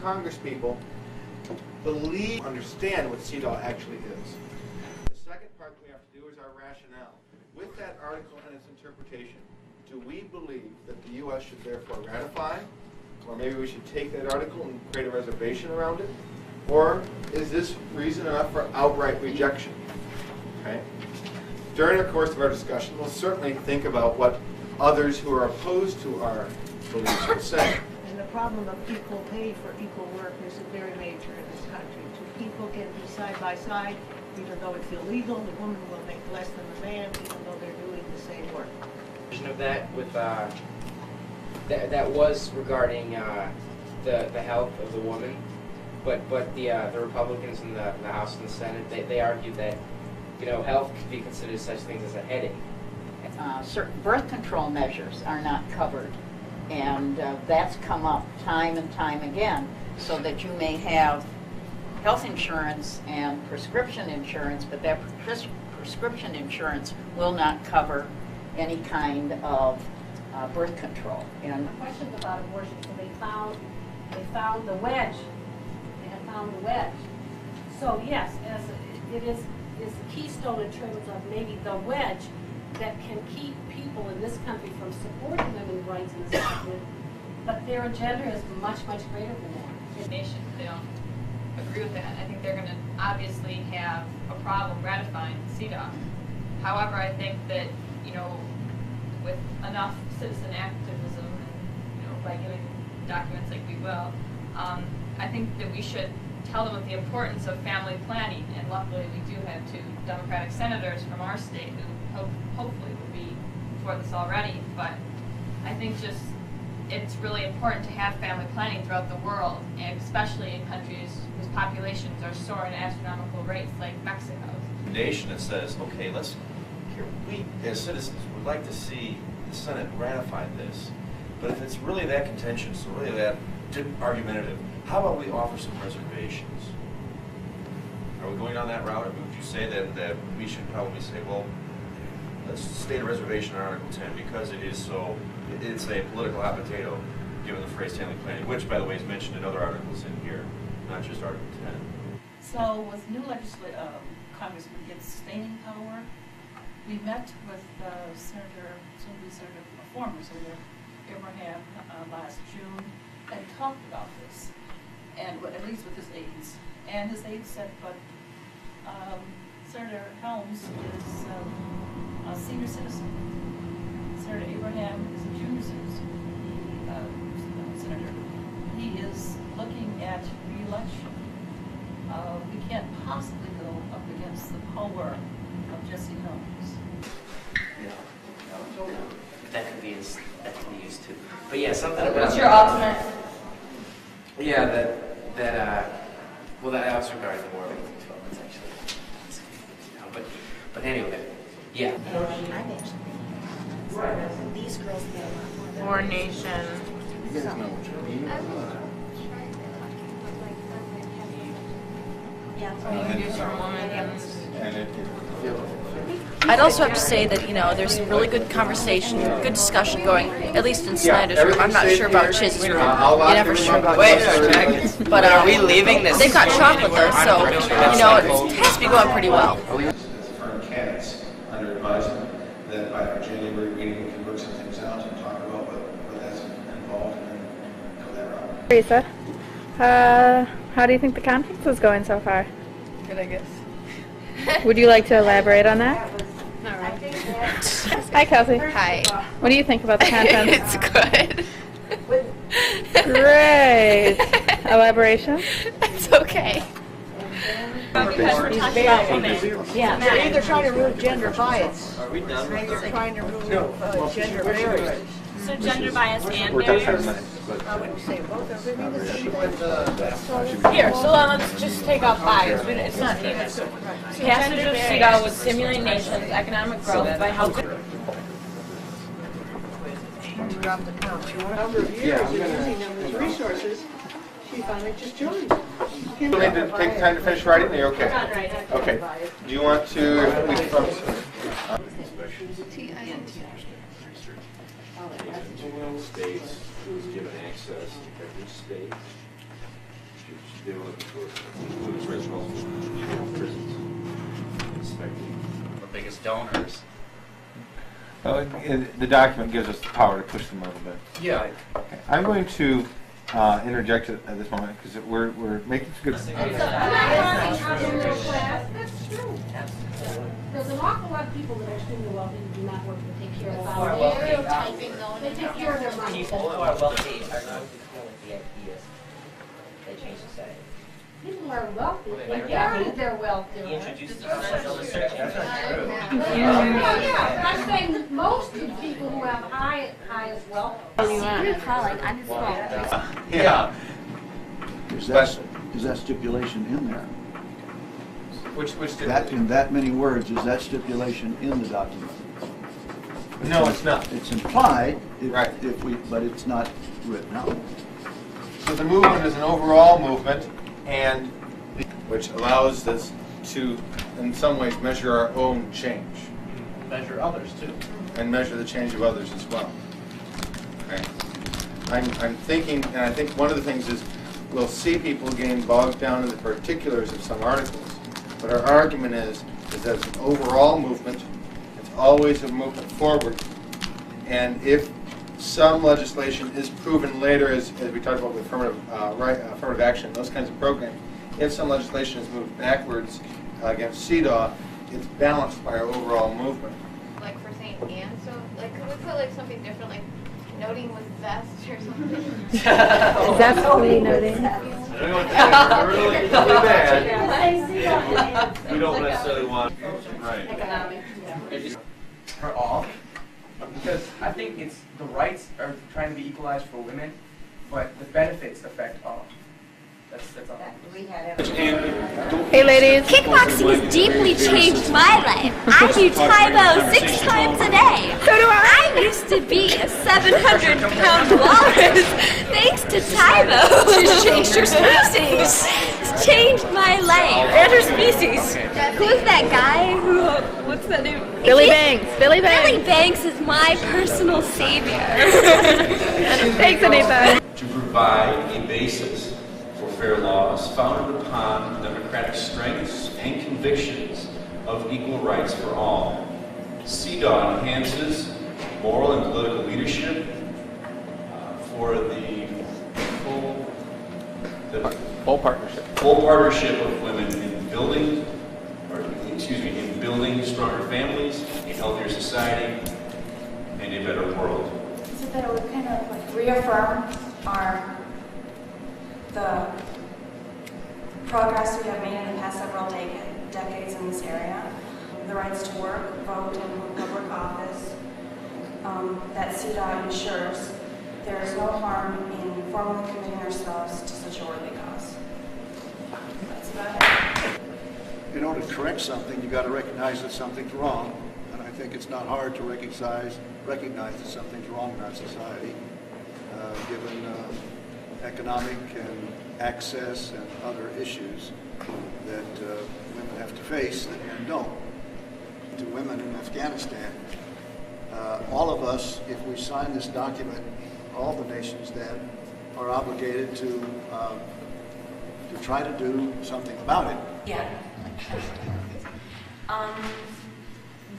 congresspeople understand what CEDAW actually is. The second part that we have to do is our rationale. With that article and its interpretation, do we believe that the U.S. should therefore ratify, or maybe we should take that article and create a reservation around it, or is this reason enough for outright rejection? Okay. During the course of our discussion, we'll certainly think about what others who are opposed to our beliefs will say. And the problem of equal pay for equal work is very major in this country. Two people can be side by side, even though it's illegal. The woman will make less than the man, even though they're doing the same work. Of that with that was regarding the health of the woman, but the Republicans in the House and the Senate they argued that health could be considered such things as a headache. Certain birth control measures are not covered, and that's come up time and time again, so that you may have health insurance and prescription insurance, but that prescription insurance will not cover any kind of birth control. And questions about abortion, so they found the wedge. They have found the wedge. So yes, as it is the keystone in terms of maybe the wedge that can keep people in this country from supporting women's rights in this country, but their agenda is much, much greater than that. Nation, they don't agree with that. I think they're going to obviously have a problem ratifying CEDAW. However, I think that with enough citizen activism and by giving documents like we will, I think that we should tell them of the importance of family planning. And luckily, we do have two Democratic senators from our state who hopefully will be for this already. But I think just it's really important to have family planning throughout the world, and especially in countries whose populations are soaring at astronomical rates like Mexico. Nation that says, okay, we as citizens would like to see the Senate ratify this, but if it's really that contentious, or really that argumentative, how about we offer some reservations? Are we going down that route, or would you say that we should probably say, well, let's state a reservation on Article 10 because it's a political hot potato, given the phrase family planning, which, by the way, is mentioned in other articles in here, not just Article 10. So with new Congressman gets sustaining power, we met with former Senator Abraham last June and talked about this, and at least with his aides. And his aides said, but Senator Helms is a senior citizen. Senator Abraham is a junior citizen. Senator. He is looking at re-election. We can't possibly go up against the power of Jesse Helms. That could be used too. But yeah, something about. What's your ultimate? Yeah, that also regards the war of 1812. That's actually, but anyway, yeah. These girls get a lot more. War Nation. You guys know what you mean? I'd also have to say that, there's really good conversation, good discussion going, at least in Snyder's room. I'm not sure about Chiz's room. You're never sure about Chiz's room. But are we leaving this? They've got chocolate though, so, it has to be going pretty well. Firm candidates under advisement that by our January meeting we can work some things out and talk about what that's involved and then go that route. Teresa, how do you think the conference is going so far? Good, I guess. Would you like to elaborate on that? Not really. Hi, Kelsey. Hi. What do you think about the content? It's good. Great. Elaboration? It's okay. Because we're talking about women. Yeah, they're either trying to remove gender bias, or they're trying to remove gender barriers. So gender bias and barriers. I wouldn't say both of them. Maybe the same. Here, so let's just take out bias. It's not needed. Passage of CEDAW would stimulate nations' economic growth by helping. Drop the count. For a number of years, and using them as resources, she finally just joined. You need to take time to finish writing? Are you okay? Okay. Do you want to? States was given access to every state should be able to enforce it. Women's rights are also prisons. Inspecting. The biggest donors. The document gives us the power to push them a little bit. Yeah. Okay. I'm going to interject at this moment because we're making some good. That's true. There's an awful lot of people that are extremely wealthy who do not work to take care of our They take care of their money. People who are wealthy are not fulfilling the ideas. They change society. People are wealthy. They carry their wealth. He introduced the social research. I'm saying most of the people who have highest wealth. You're calling on his phone. Yeah. Is that stipulation in there? Which That, in that many words, is that stipulation in the document? No, it's not. It's implied, Right. but it's not written out. So the movement is an overall movement, and which allows us to, in some ways, measure our own change Measure others too. and measure the change of others as well. Okay. I'm thinking, and I think one of the things is we'll see people getting bogged down in the particulars of some articles, but our argument is that it's an overall movement. It's always a movement forward, and if some legislation is proven later, as we talked about with affirmative action, those kinds of programs, if some legislation is moved backwards against CEDAW, it's balanced by our overall movement. Like for St. Anne, so like could we put like something different, like noting with zest or something? Zestfully noting. Anyone think it's really bad? We don't necessarily want, right. Economic. For all, because I think it's the rights are trying to be equalized for women, but the benefits affect all. That's all. Hey ladies. Kickboxing has deeply changed my life. I do Taibo 6 times a day. So do I. I used to be a 700-pound walrus. Thanks to Taibo. She's changed her species. It's changed my life. And her species. Who's that guy who, what's that name? Billy Banks. Billy Banks. Billy Banks is my personal savior. Thanks, Anita. To provide a basis for fair laws founded upon the democratic strengths and convictions of equal rights for all. CEDAW enhances moral and political leadership for the Full partnership. Full partnership of women in building, in building stronger families, a healthier society, and a better world. So that it would kind of like reaffirm the progress we have made in the past several decades in this area. The rights to work, vote, and public office that CEDAW ensures there is no harm in formally committing ourselves to such a worthy cause. That's about it. In order to correct something, you've got to recognize that something's wrong, and I think it's not hard to recognize that something's wrong in our society, given economic and access and other issues that women have to face that men don't. To women in Afghanistan, all of us, if we sign this document, all the nations then are obligated to try to do something about it. Yeah.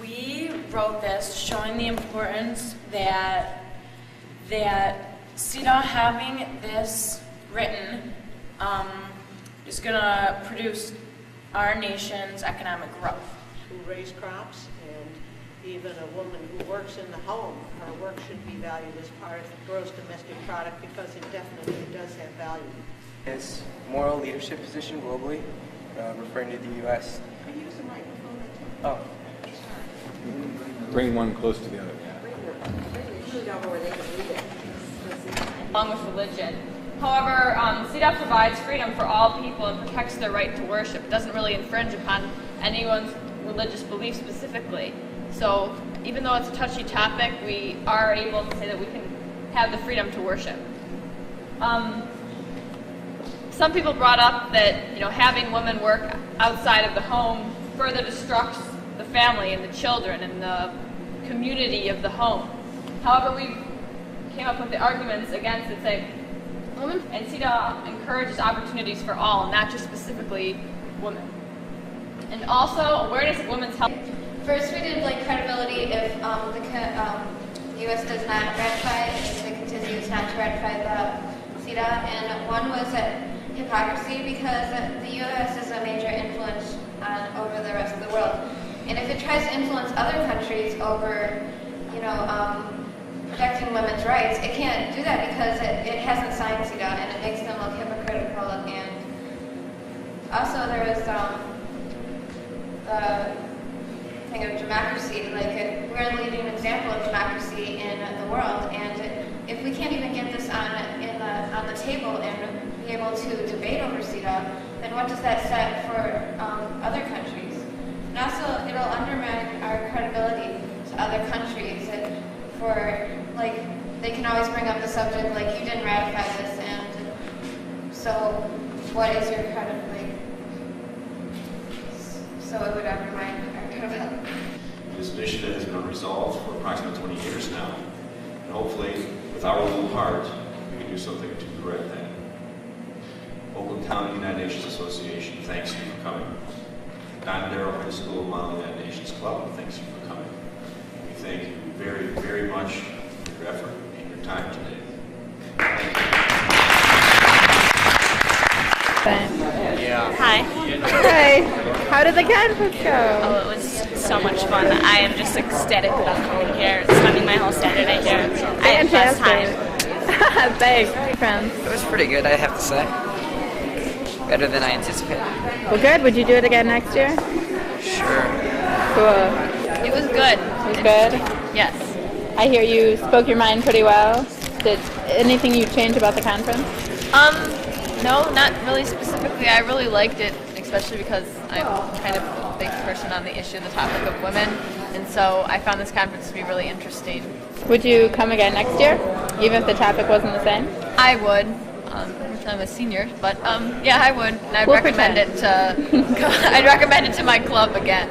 We wrote this showing the importance that CEDAW having this written is going to produce our nation's economic growth. Who raise crops, and even a woman who works in the home, her work should be valued as part of the gross domestic product because it definitely does have value. It's moral leadership position globally, referring to the U.S. Can you use the microphone? Oh. Bring one close to the other. Along with religion. However, CEDAW provides freedom for all people and protects their right to worship. It doesn't really infringe upon anyone's religious belief specifically. So even though it's a touchy topic, we are able to say that we can have the freedom to worship. Some people brought up that having women work outside of the home further destructs the family and the children and the community of the home. However, we came up with the arguments against it, say And CEDAW encourages opportunities for all, not just specifically women. And also awareness of women's health. First, we did like credibility if the U.S. does not ratify, if it continues not to ratify the CEDAW, and one was hypocrisy because the U.S. is a major influence over the rest of the world, and if it tries to influence other countries over, protecting women's rights, it can't do that because it hasn't signed CEDAW, and it makes them look hypocritical. And also there was the thing of democracy, like we're a leading example of democracy in the world, and if we can't even get this on the table and be able to debate over CEDAW, then what does that set for other countries? And also, it'll undermine our credibility to other countries. They can always bring up the subject like, you didn't ratify this, and so what is your credibility? So it would undermine our credibility. This initiative has been resolved for approximately 20 years now, and hopefully, with our little heart, we can do something to correct that. Oakland County UNA-USA Association thanks you for coming. Dondero High School Model UN Club thanks you for coming. We thank you very, very much for your effort and your time today. Hi. Hi. How did the conference go? Oh, it was so much fun. I am just ecstatic about coming here, spending my whole Saturday here. I had the best time. Thanks, friends. It was pretty good, I have to say. Better than I anticipated. Well, good. Would you do it again next year? Sure. Cool. It was good. It was good? Yes. I hear you spoke your mind pretty well. Did anything you change about the conference? No, not really specifically. I really liked it, especially because I'm kind of a big person on the issue, the topic of women, and so I found this conference to be really interesting. Would you come again next year, even if the topic wasn't the same? I would. I'm a senior, but yeah, I would, and I'd recommend it to. I'd recommend it to my club again.